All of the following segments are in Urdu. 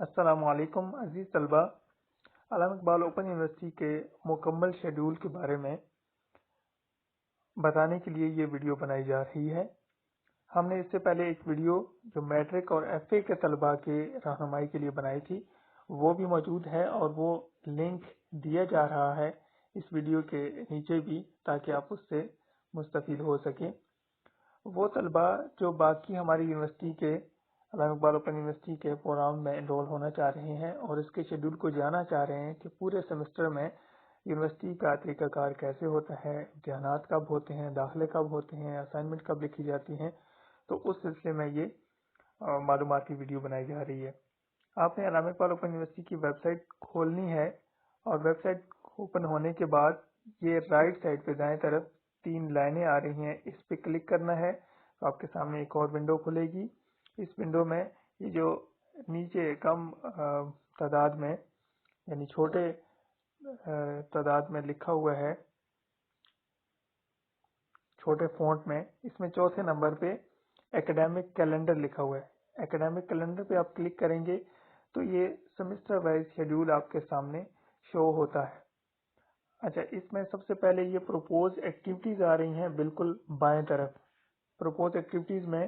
السلام علیکم عزیز طلبہ، علامہ اقبال اوپن یونیورسٹی کے مکمل شیڈول کے بارے میں بتانے کے لیے یہ ویڈیو بنائی جا رہی ہے۔ ہم نے اس سے پہلے ایک ویڈیو جو میٹرک اور ایف اے کے طلبہ کے رہنمائی کے لیے بنائی تھی وہ بھی موجود ہے، اور وہ لنک دیا جا رہا ہے اس ویڈیو کے نیچے بھی، تاکہ آپ اس سے مستفید ہو سکیں۔ وہ طلبہ جو باقی ہماری یونیورسٹی کے علامہ اقبال اوپن یونیورسٹی کے پروگرام میں انرول ہونا چاہ رہے ہیں اور اس کے شیڈول کو جاننا چاہ رہے ہیں کہ پورے سیمسٹر میں یونیورسٹی کا طریقہ کار کیسے ہوتا ہے، امتحانات کب ہوتے ہیں، داخلے کب ہوتے ہیں، اسائنمنٹ کب لکھی جاتی ہیں، تو اس سلسلے میں یہ معلوماتی ویڈیو بنائی جا رہی ہے۔ آپ نے علامہ اقبال اوپن یونیورسٹی کی ویب سائٹ کھولنی ہے، اور ویب سائٹ اوپن ہونے کے بعد یہ رائٹ سائڈ پہ دائیں طرف 3 لائنیں آ رہی ہیں، اس پہ کلک کرنا ہے تو آپ کے سامنے ایک اور ونڈو کھلے گی۔ اس ونڈو میں یہ جو نیچے کم تعداد میں یعنی چھوٹے تعداد میں لکھا ہوا ہے، چھوٹے فونٹ میں، اس میں چوتھے نمبر پہ ایکیڈیمک کیلنڈر لکھا ہوا ہے۔ ایکیڈیمک کیلنڈر پہ آپ کلک کریں گے تو یہ سیمسٹر وائز شیڈول آپ کے سامنے شو ہوتا ہے۔ اچھا، اس میں سب سے پہلے یہ پروپوز ایکٹیویٹیز آ رہی ہیں بالکل بائیں طرف۔ پروپوز ایکٹیویٹیز میں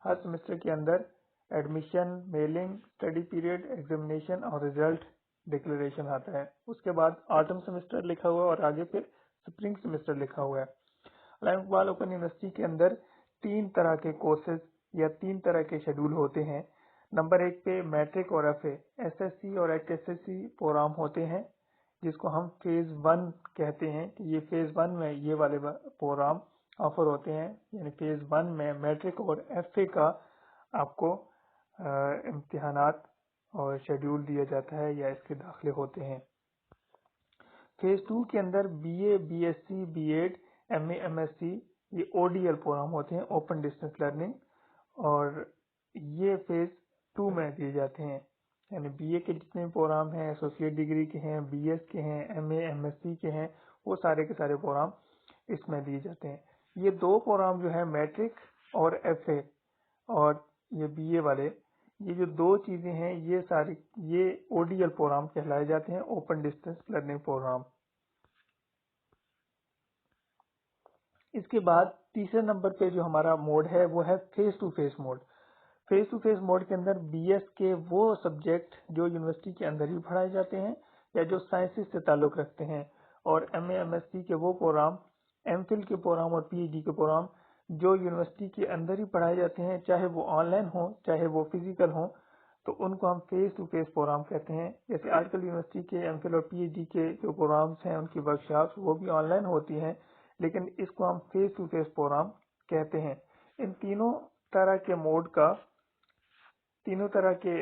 ہر سیمسٹر کے اندر admission, mailing, study period, examination اور ریزلٹ ڈکلیریشن آتا ہے۔ اس کے بعد آٹم سیمسٹر لکھا ہوا ہے، اور آگے پھر سپرنگ سیمسٹر لکھا ہوا ہے۔ علامہ اقبال اوپن یونیورسٹی کے اندر 3 طرح کے کورسز یا 3 طرح کے شیڈول ہوتے ہیں۔ نمبر 1 پہ میٹرک اور F A, S S C اور H S S C program ہوتے ہیں، جس کو ہم فیز 1 کہتے ہیں کہ یہ فیز 1 میں یہ والے پروگرام آفر ہوتے ہیں۔ یعنی فیز 1 میں میٹرک اور ایف اے کا آپ کو امتحانات اور شیڈول دیا جاتا ہے یا اس کے داخلے ہوتے ہیں۔ فیز 2 کے اندر B A, B S C, B Ed, M A, M S C, یہ او ڈی ایل پروگرام ہوتے ہیں، اوپن ڈسٹینس لرننگ، اور یہ فیز 2 میں دیے جاتے ہیں۔ یعنی بی اے کے جتنے پروگرام ہیں، ایسوسیٹ ڈگری کے ہیں، بی ایس کے ہیں، ایم اے، ایم ایس سی کے ہیں، وہ سارے کے سارے پروگرام اس میں دیے جاتے ہیں۔ یہ 2 پروگرام جو ہے میٹرک اور ایف اے اور یہ بی اے والے، یہ جو 2 چیزیں ہیں یہ او ڈی ایل پروگرام کہلائے جاتے ہیں، اوپن ڈسٹینس لرننگ پروگرام۔ اس کے بعد تیسرے نمبر پہ جو ہمارا موڈ ہے وہ ہے face to face mode. Face to face mode کے اندر بی ایس کے وہ سبجیکٹ جو یونیورسٹی کے اندر ہی پڑھائے جاتے ہیں یا جو سائنسز سے تعلق رکھتے ہیں، اور ایم اے، ایم ایس سی کے وہ پروگرام، ایم فل کے پروگرام اور پی ایچ ڈی کے پروگرام جو یونیورسٹی کے اندر ہی پڑھائے جاتے ہیں، چاہے وہ آن لائن ہوں چاہے وہ فزیکل ہوں، تو ان کو ہم فیس ٹو فیس پروگرام کہتے ہیں۔ جیسے آج کل یونیورسٹی کے ایم فل اور پی ایچ ڈی کے جو پروگرامس ہیں، ان کی ورکشاپس وہ بھی آن لائن ہوتی ہیں، لیکن اس کو ہم فیس ٹو فیس پروگرام کہتے ہیں۔ ان تینوں طرح کے موڈ کا، تینوں طرح کے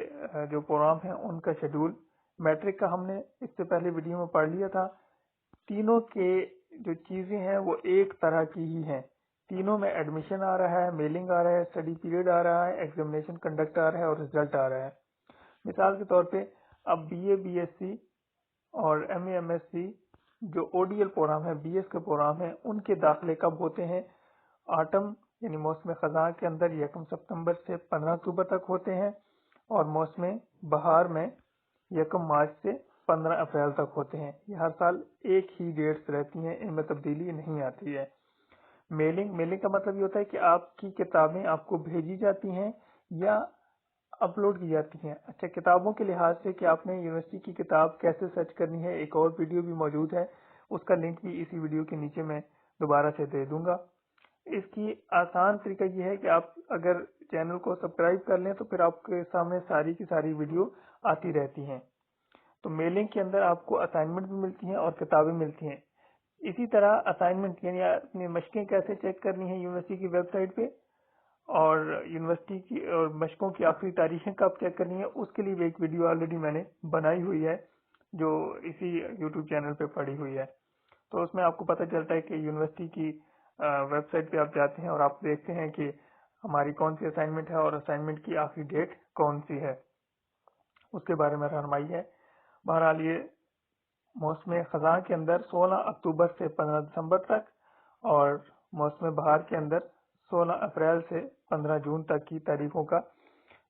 جو پروگرام ہیں ان کا شیڈول میٹرک کا ہم نے اس سے پہلے ویڈیو میں پڑھ لیا تھا۔ تینوں کے جو چیزیں ہیں وہ ایک طرح کی ہی ہیں۔ تینوں میں ایڈمیشن آ رہا ہے، میلنگ آ رہا ہے، اسٹڈی پیریڈ آ رہا ہے، ایگزامینیشن کنڈکٹ آ رہا ہے اور رزلٹ آ رہا ہے۔ مثال کے طور پہ اب B A, B S C اور M A, M S C جو او ڈی ایل پروگرام ہے، بی ایس کے پروگرام ہیں، ان کے داخلے کب ہوتے ہیں؟ آٹم یعنی موسم خزاں کے اندر 1 ستمبر سے 15 اکتوبر تک ہوتے ہیں، اور موسم بہار میں 1 مارچ سے 15 اپریل تک ہوتے ہیں۔ یہ ہر سال ایک ہی ڈیٹس رہتی ہیں، ان میں تبدیلی نہیں آتی ہے۔ میلنگ کا مطلب یہ ہوتا ہے کہ آپ کی کتابیں آپ کو بھیجی جاتی ہیں یا اپلوڈ کی جاتی ہیں۔ اچھا، کتابوں کے لحاظ سے کہ آپ نے یونیورسٹی کی کتاب کیسے سرچ کرنی ہے، ایک اور ویڈیو بھی موجود ہے، اس کا لنک بھی اسی ویڈیو کے نیچے میں دوبارہ سے دے دوں گا۔ اس کی آسان طریقہ یہ ہے کہ آپ اگر چینل کو سبسکرائب کر لیں تو پھر آپ کے سامنے ساری کی ساری ویڈیو آتی رہتی ہیں۔ تو میلنگ کے اندر آپ کو اسائنمنٹ بھی ملتی ہیں اور کتابیں ملتی ہیں۔ اسی طرح اسائنمنٹ یعنی اپنی مشقیں کیسے چیک کرنی ہیں یونیورسٹی کی ویب سائٹ پہ، اور یونیورسٹی کی اور مشقوں کی آخری تاریخیں کب چیک کرنی ہے، اس کے لیے بھی ایک ویڈیو آلریڈی میں نے بنائی ہوئی ہے جو اسی یوٹیوب چینل پہ پڑی ہوئی ہے۔ تو اس میں آپ کو پتہ چلتا ہے کہ یونیورسٹی کی ویب سائٹ پہ آپ جاتے ہیں اور آپ دیکھتے ہیں کہ ہماری کون سی اسائنمنٹ ہے اور اسائنمنٹ کی آخری ڈیٹ کون سی ہے، اس کے بارے میں رہنمائی ہے۔ بہرحال یہ موسم خزاں کے اندر 16 اکتوبر سے 15 دسمبر تک، اور موسم بہار کے اندر 16 اپریل سے 15 جون تک کی تاریخوں کا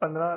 15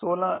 16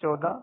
14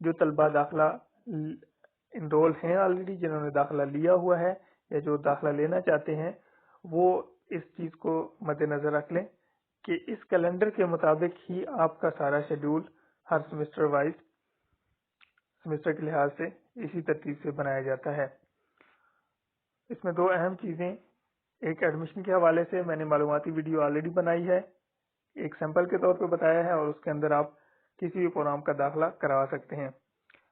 جو طلبہ داخلہ انرول ہیں آلریڈی، جنہوں نے داخلہ لیا ہوا ہے یا جو داخلہ لینا چاہتے ہیں، وہ اس چیز کو مد نظر رکھ لیں کہ اس کیلنڈر کے مطابق ہی آپ کا سارا شیڈول ہر سیمسٹر وائز، سیمسٹر کے لحاظ سے اسی ترتیب سے بنایا جاتا ہے۔ اس میں دو اہم چیزیں، ایک ایڈمیشن کے حوالے سے میں نے معلوماتی ویڈیو آلریڈی بنائی ہے، ایک سیمپل کے طور پہ بتایا ہے، اور اس کے اندر آپ کسی بھی پروگرام کا داخلہ کروا سکتے ہیں۔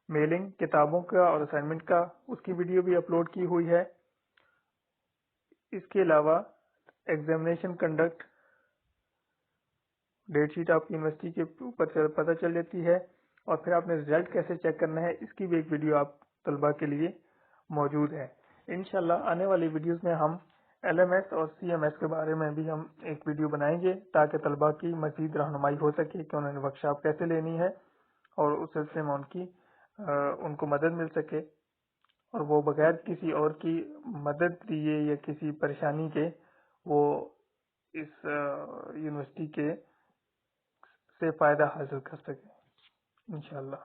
میلنگ، کتابوں کا اور اسائنمنٹ کا، اس کی ویڈیو بھی اپلوڈ کی ہوئی ہے۔ اس کے علاوہ ایگزامینیشن کنڈکٹ ڈیٹ شیٹ آپ کی یونیورسٹی کے اوپر پتہ چل جاتی ہے، اور پھر آپ نے رزلٹ کیسے چیک کرنا ہے، اس کی بھی ایک ویڈیو آپ طلبہ کے لیے موجود ہے۔ انشاءاللہ آنے والی ویڈیوز میں ہم ایل ایم ایس اور سی ایم ایس کے بارے میں بھی ہم ایک ویڈیو بنائیں گے، تاکہ طلبہ کی مزید رہنمائی ہو سکے کہ انہوں نے ورکشاپ کیسے لینی ہے، اور اس سلسلے میں ان کو مدد مل سکے، اور وہ بغیر کسی اور کی مدد لیے یا کسی پریشانی کے وہ اس یونیورسٹی کے سے فائدہ حاصل کر سکے انشاءاللہ۔